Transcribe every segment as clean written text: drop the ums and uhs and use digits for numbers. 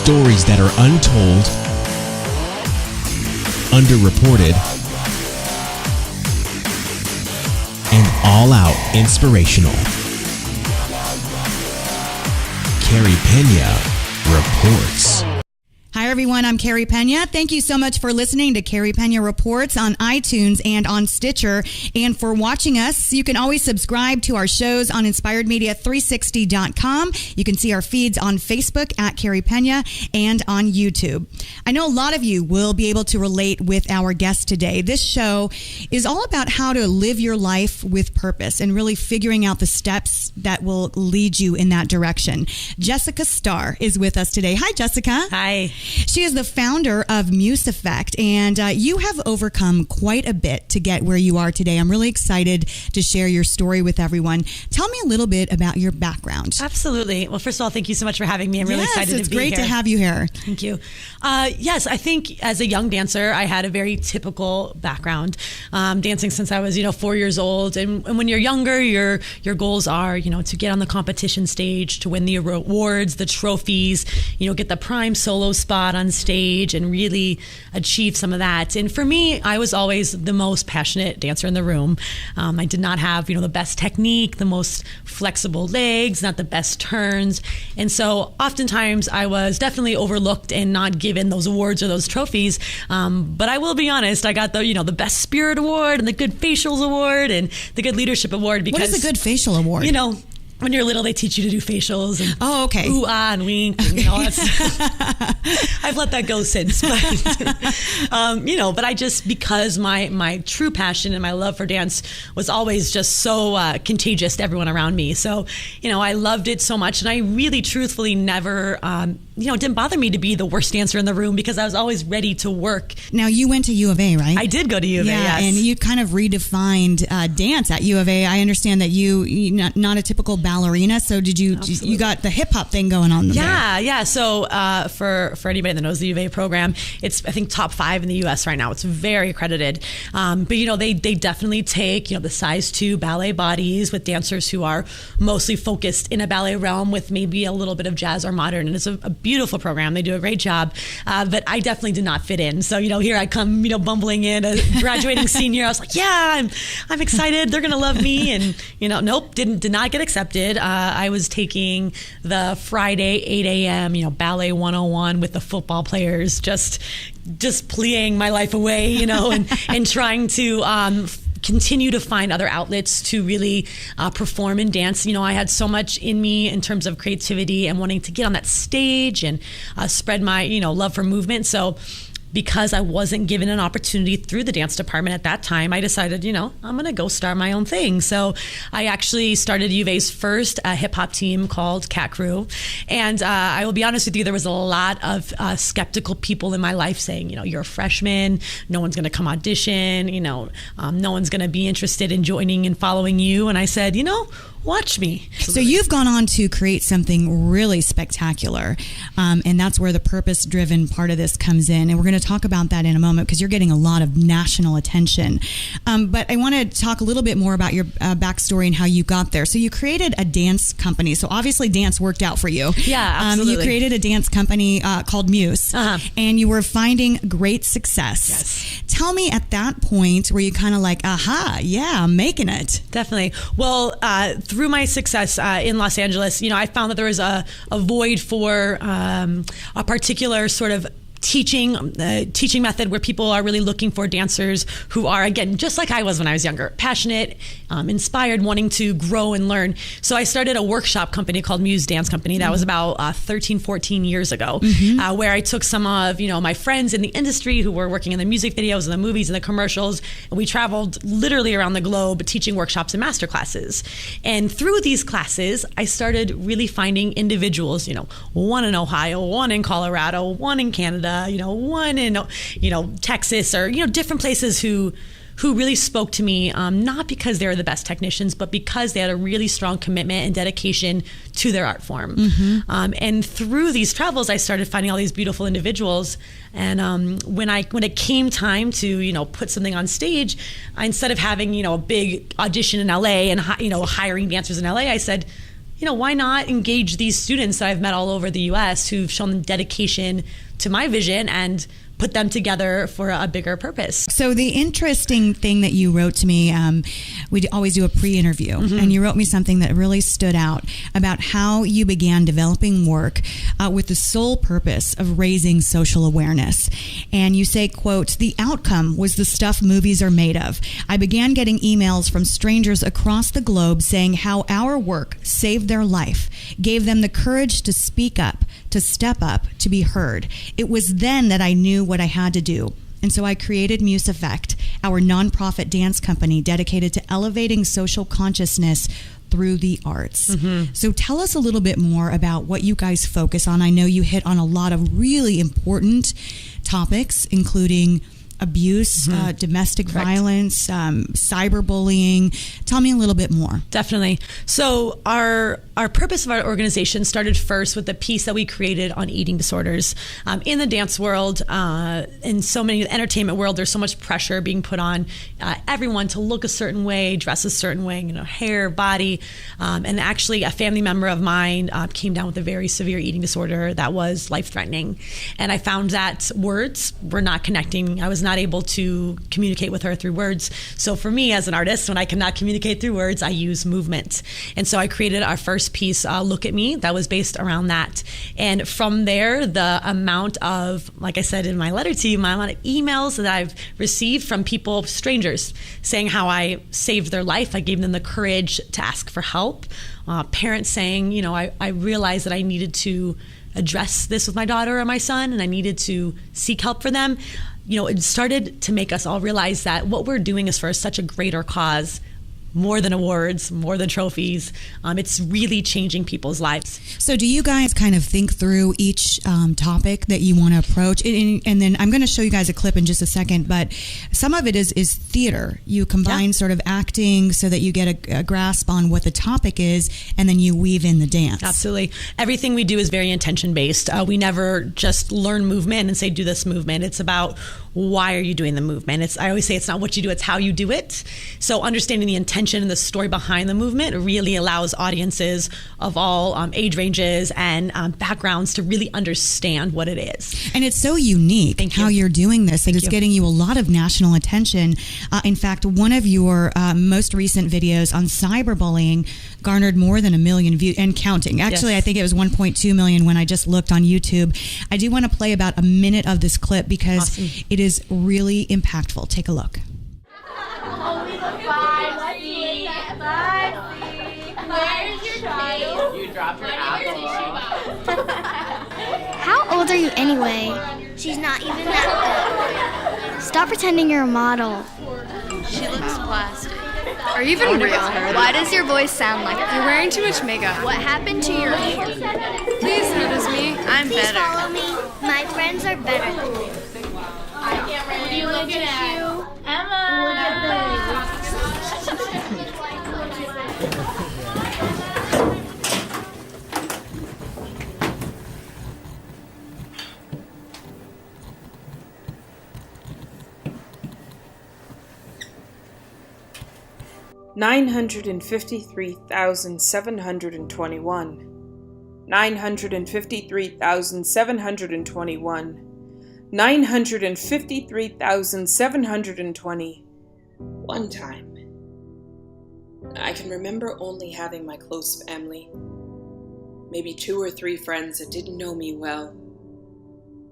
Stories that are untold, underreported, and all-out inspirational. Carey Pena reports. Hi, everyone. I'm Carey Pena. Thank you so much for listening to Carey Pena Reports on iTunes and on Stitcher. And for watching us, you can always subscribe to our shows on InspiredMedia360.com. You can see our feeds on Facebook at Carey Pena and on YouTube. I know a lot of you will be able to relate with our guest today. This show is all about how to live your life with purpose and really figuring out the steps that will lead you in that direction. Jessica Starr is with us today. Hi, Jessica. Hi. She is the founder of MusEffect, and you have overcome quite a bit to get where you are today. I'm really excited to share your story with everyone. Tell me a little bit about your background. Absolutely. Well, first of all, thank you so much for having me. I'm really excited to be here. Yes, it's great to have you here. Thank you. Yes, I think as a young dancer, I had a very typical background, dancing since I was, 4 years old. And when you're younger, your goals are, to get on the competition stage, to win the awards, the trophies, get the prime solo spot on stage and really achieve some of that. And for me, I was always the most passionate dancer in the room. I did not have, the best technique, the most flexible legs, not the best turns. And so oftentimes I was definitely overlooked and not given those awards or those trophies. But I will be honest, I got the best spirit award and the good facials award and the good leadership award. Because what is a good facial award? When you're little, they teach you to do facials and okay. Ooh, ah, and wink and all that stuff. I've let that go since, but but I just, because my true passion and my love for dance was always just so contagious to everyone around me. So, I loved it so much, and I really, truthfully, never, it didn't bother me to be the worst dancer in the room because I was always ready to work. Now, you went to U of A, right? I did go to U of A, yes. And you kind of redefined dance at U of A. I understand that you not a typical ballerina, so did you? Absolutely. You got the hip hop thing going on there? Yeah. So for anybody that knows the U of A program, it's I think top 5 in the U.S. right now. It's very accredited. But they definitely take the size 2 ballet bodies with dancers who are mostly focused in a ballet realm with maybe a little bit of jazz or modern, and it's a beautiful program. They do a great job, but I definitely did not fit in. So here I come, bumbling in, a graduating senior. I was like, yeah, I'm excited. They're gonna love me, and nope, did not get accepted. I was taking the Friday 8 a.m. ballet 101 with the football players, just playing my life away, and trying to continue to find other outlets to really perform and dance. I had so much in me in terms of creativity and wanting to get on that stage and spread my love for movement. So because I wasn't given an opportunity through the dance department at that time, I decided, I'm going to go start my own thing. So I actually started U of A's first hip hop team called Cat Crew. And I will be honest with you, there was a lot of skeptical people in my life saying, you're a freshman, no one's going to come audition, no one's going to be interested in joining and following you. And I said, watch me. So you've gone on to create something really spectacular. And that's where the purpose-driven part of this comes in. And we're going to talk about that in a moment because you're getting a lot of national attention. But I want to talk a little bit more about your backstory and how you got there. So you created a dance company. So obviously dance worked out for you. Yeah, absolutely. You created a dance company called Muse. And you were finding great success. Yes. Tell me at that point where you kind of like, aha, yeah, I'm making it. Definitely. Well, through my success in Los Angeles, I found that there was a void for a particular sort of teaching method where people are really looking for dancers who are, again, just like I was when I was younger, passionate, inspired, wanting to grow and learn. So I started a workshop company called Muse Dance Company. That was about 13, 14 years ago, where I took some of, my friends in the industry who were working in the music videos and the movies and the commercials, and we traveled literally around the globe teaching workshops and master classes. And through these classes, I started really finding individuals, one in Ohio, one in Colorado, one in Canada, one in, Texas, or, different places who really spoke to me, not because they were the best technicians, but because they had a really strong commitment and dedication to their art form. And through these travels, I started finding all these beautiful individuals. And when it came time to, put something on stage, instead of having, a big audition in LA and, hiring dancers in LA, I said, why not engage these students that I've met all over the U.S. who've shown dedication to my vision and put them together for a bigger purpose. So the interesting thing that you wrote to me, we always do a pre-interview, and you wrote me something that really stood out about how you began developing work with the sole purpose of raising social awareness. And you say, quote, "The outcome was the stuff movies are made of. I began getting emails from strangers across the globe saying how our work saved their life, gave them the courage to speak up, to step up, to be heard. It was then that I knew what I had to do. And so I created MusEffect, our nonprofit dance company dedicated to elevating social consciousness through the arts." So tell us a little bit more about what you guys focus on. I know you hit on a lot of really important topics, including abuse, domestic violence, cyberbullying. Tell me a little bit more. Definitely. So our purpose of our organization started first with the piece that we created on eating disorders. In the dance world, in so many, the entertainment world, there's so much pressure being put on everyone to look a certain way, dress a certain way, hair, body. And actually a family member of mine came down with a very severe eating disorder that was life-threatening. And I found that words were not connecting. I was not able to communicate with her through words. So for me as an artist, when I cannot communicate through words, I use movement. And so I created our first piece, Look at Me, that was based around that. And from there, the amount of, like I said in my letter to you, my amount of emails that I've received from people, strangers, saying how I saved their life. I gave them the courage to ask for help. Parents saying, I realized that I needed to address this with my daughter or my son, and I needed to seek help for them. It started to make us all realize that what we're doing is for such a greater cause, more than awards, more than trophies. It's really changing people's lives. So do you guys kind of think through each topic that you want to approach? And then I'm going to show you guys a clip in just a second, but some of it is theater. You combine sort of acting so that you get a grasp on what the topic is, and then you weave in the dance. Absolutely. Everything we do is very intention-based. We never just learn movement and say, do this movement. It's about why are you doing the movement? I always say it's not what you do, it's how you do it. So understanding the intention and the story behind the movement really allows audiences of all age ranges and backgrounds to really understand what it is. And it's so unique how you're doing this. It's getting you a lot of national attention. In fact, one of your most recent videos on cyberbullying garnered more than 1 million views and counting. Actually, I think it was 1.2 million when I just looked on YouTube. I do want to play about a minute of this clip because it is really impactful. Take a look. Where's your child? You dropped your apple. How old are you anyway? She's not even that good. Stop pretending you're a model. She looks plastic. Are you even real? Why does your voice sound like that? You're wearing too much makeup. What happened to your hair? Please notice me. I'm Please better. follow me. My friends are better than me. What are you looking at? Emma! Look at this. 953,721. 953,721. 953,720. One time. I can remember only having my close family, maybe 2 or 3 friends that didn't know me well.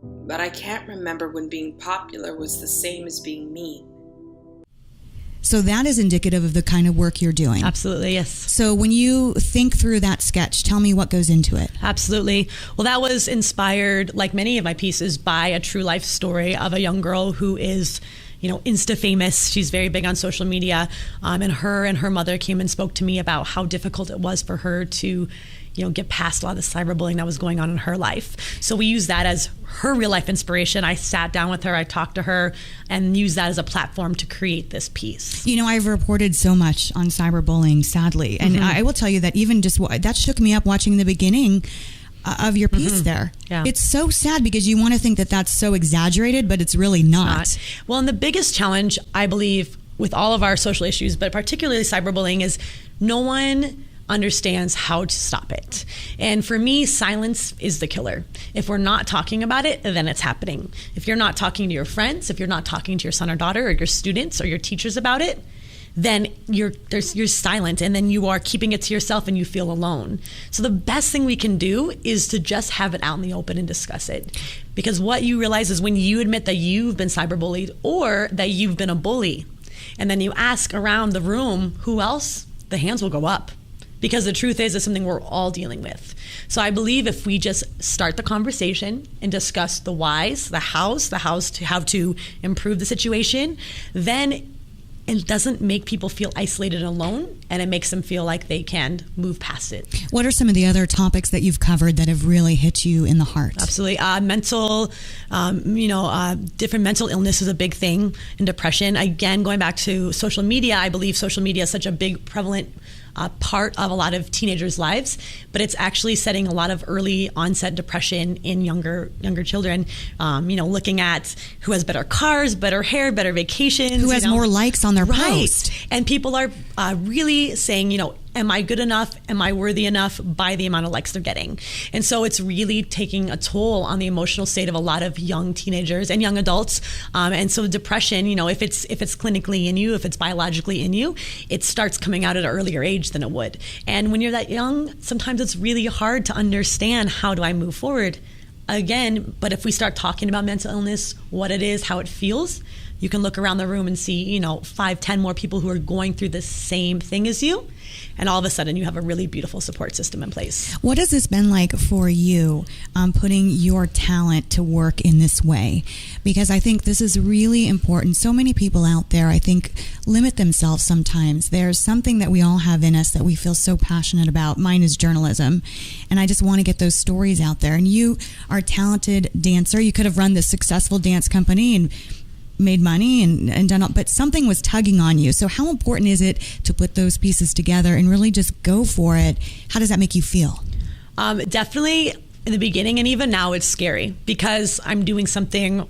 But I can't remember when being popular was the same as being mean. So that is indicative of the kind of work you're doing. Absolutely, yes. So when you think through that sketch, tell me what goes into it. Absolutely. Well, that was inspired, like many of my pieces, by a true life story of a young girl who is, Insta famous. She's very big on social media. And her mother came and spoke to me about how difficult it was for her to get past a lot of the cyberbullying that was going on in her life. So we use that as her real life inspiration. I sat down with her, I talked to her, and used that as a platform to create this piece. I've reported so much on cyberbullying, sadly. And I will tell you that even just that shook me up watching the beginning of your piece there. Yeah. It's so sad because you want to think that that's so exaggerated, but it's really not. Well, and the biggest challenge, I believe, with all of our social issues, but particularly cyberbullying, is no one understands how to stop it. And for me, silence is the killer. If we're not talking about it, then it's happening. If you're not talking to your friends, if you're not talking to your son or daughter or your students or your teachers about it, then you're silent, and then you are keeping it to yourself and you feel alone. So the best thing we can do is to just have it out in the open and discuss it. Because what you realize is when you admit that you've been cyberbullied or that you've been a bully, and then you ask around the room who else, the hands will go up. Because the truth is, it's something we're all dealing with. So I believe if we just start the conversation and discuss the whys, the hows to how to improve the situation, then it doesn't make people feel isolated and alone, and it makes them feel like they can move past it. What are some of the other topics that you've covered that have really hit you in the heart? Absolutely. Different mental illness is a big thing, and depression. Again, going back to social media, I believe social media is such a big prevalent part of a lot of teenagers' lives, but it's actually setting a lot of early onset depression in younger children. Looking at who has better cars, better hair, better vacations, who has more likes on their post, and people are really saying, am I good enough? Am I worthy enough by the amount of likes they're getting? And so it's really taking a toll on the emotional state of a lot of young teenagers and young adults. And so depression, if it's clinically in you, if it's biologically in you, it starts coming out at an earlier age than it would. And when you're that young, sometimes it's really hard to understand, how do I move forward? Again, but if we start talking about mental illness, what it is, how it feels, you can look around the room and see, 5, 10 more people who are going through the same thing as you. And all of a sudden you have a really beautiful support system in place. What has this been like for you, putting your talent to work in this way? Because I think this is really important. So many people out there, I think, limit themselves sometimes. There's something that we all have in us that we feel so passionate about. Mine is journalism. And I just want to get those stories out there. And you are a talented dancer. You could have run this successful dance company and made money and done all, but something was tugging on you. So how important is it to put those pieces together and really just go for it? How does that make you feel? Definitely in the beginning, and even now it's scary because I'm doing something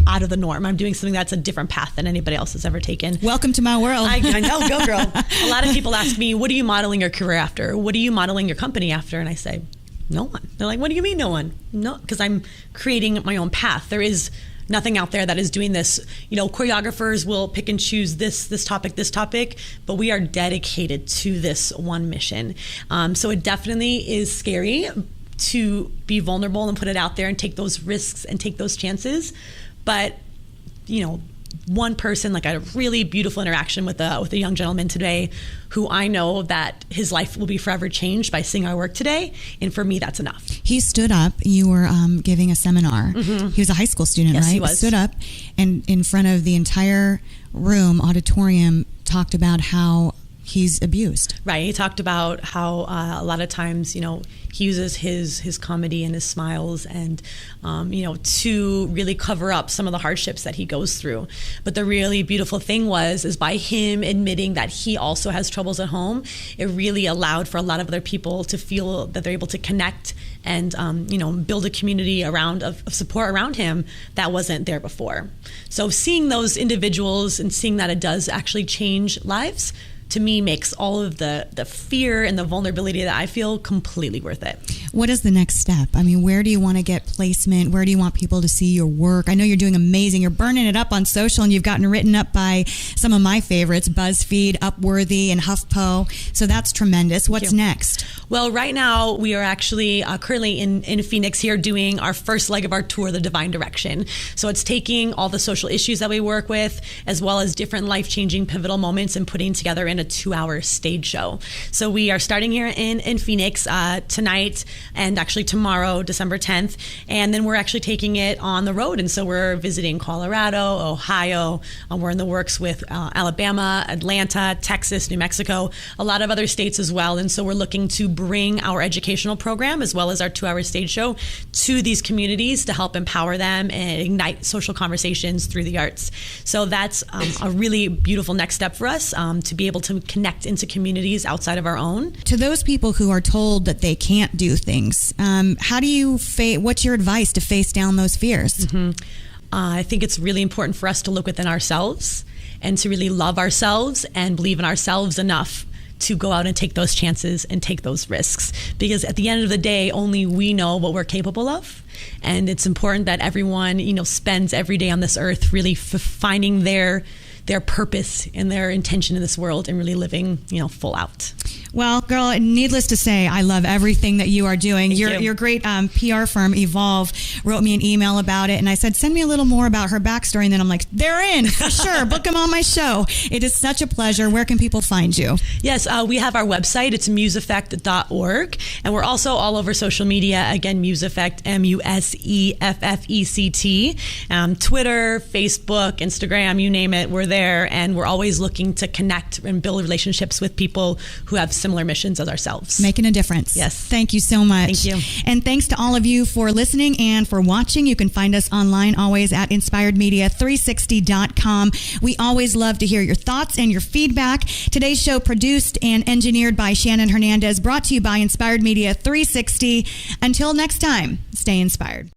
out of the norm. I'm doing something that's a different path than anybody else has ever taken. Welcome to my world. I know, go girl. A lot of people ask me, what are you modeling your career after? What are you modeling your company after? And I say, no one. They're like, what do you mean no one? No, because I'm creating my own path. There is nothing out there that is doing this. Choreographers will pick and choose this topic, but we are dedicated to this one mission. So it definitely is scary to be vulnerable and put it out there and take those risks and take those chances. But, one person, like I had a really beautiful interaction with a young gentleman today who I know that his life will be forever changed by seeing our work today. And for me, that's enough. He stood up. You were giving a seminar. Mm-hmm. He was a high school student, yes, right? He was. Stood up and in front of the entire auditorium, talked about how he's abused. Right. He talked about how a lot of times, he uses his comedy and his smiles and, to really cover up some of the hardships that he goes through. But the really beautiful thing is by him admitting that he also has troubles at home, it really allowed for a lot of other people to feel that they're able to connect and, build a community of support around him that wasn't there before. So seeing those individuals and seeing that it does actually change lives, to me, makes all of the fear and the vulnerability that I feel completely worth it. What is the next step? I mean, where do you want to get placement? Where do you want people to see your work? I know you're doing amazing. You're burning it up on social, and you've gotten written up by some of my favorites, BuzzFeed, Upworthy, and HuffPo. So that's tremendous. What's next? Well, right now, we are actually currently in Phoenix here doing our first leg of our tour, The Divine Direction. So it's taking all the social issues that we work with, as well as different life-changing pivotal moments, and putting together in a 2-hour stage show. So we are starting here in Phoenix tonight and actually tomorrow, December 10th. And then we're actually taking it on the road. And so we're visiting Colorado, Ohio. We're in the works with Alabama, Atlanta, Texas, New Mexico, a lot of other states as well. And so we're looking to bring our educational program as well as our 2-hour stage show to these communities to help empower them and ignite social conversations through the arts. So that's a really beautiful next step for us, to be able to connect into communities outside of our own. To those people who are told that they can't do things, how do you what's your advice to face down those fears? Mm-hmm. I think it's really important for us to look within ourselves and to really love ourselves and believe in ourselves enough to go out and take those chances and take those risks. Because at the end of the day, only we know what we're capable of. And it's important that everyone, spends every day on this earth really finding their purpose and their intention in this world and really living, full out. Well, girl, needless to say, I love everything that you are doing. Thank you. Your great PR firm, Evolve, wrote me an email about it, and I said, send me a little more about her backstory. And then I'm like, they're in, for sure. Book them on my show. It is such a pleasure. Where can people find you? Yes, we have our website. It's MusEffect.org. And we're also all over social media. Again, MusEffect, MusEffect. Twitter, Facebook, Instagram, you name it, we're there. And we're always looking to connect and build relationships with people who have similar missions as ourselves. Making a difference. Yes. Thank you so much. Thank you. And thanks to all of you for listening and for watching. You can find us online always at inspiredmedia360.com. We always love to hear your thoughts and your feedback. Today's show produced and engineered by Shannon Hernandez, brought to you by Inspired Media 360. Until next time, stay inspired.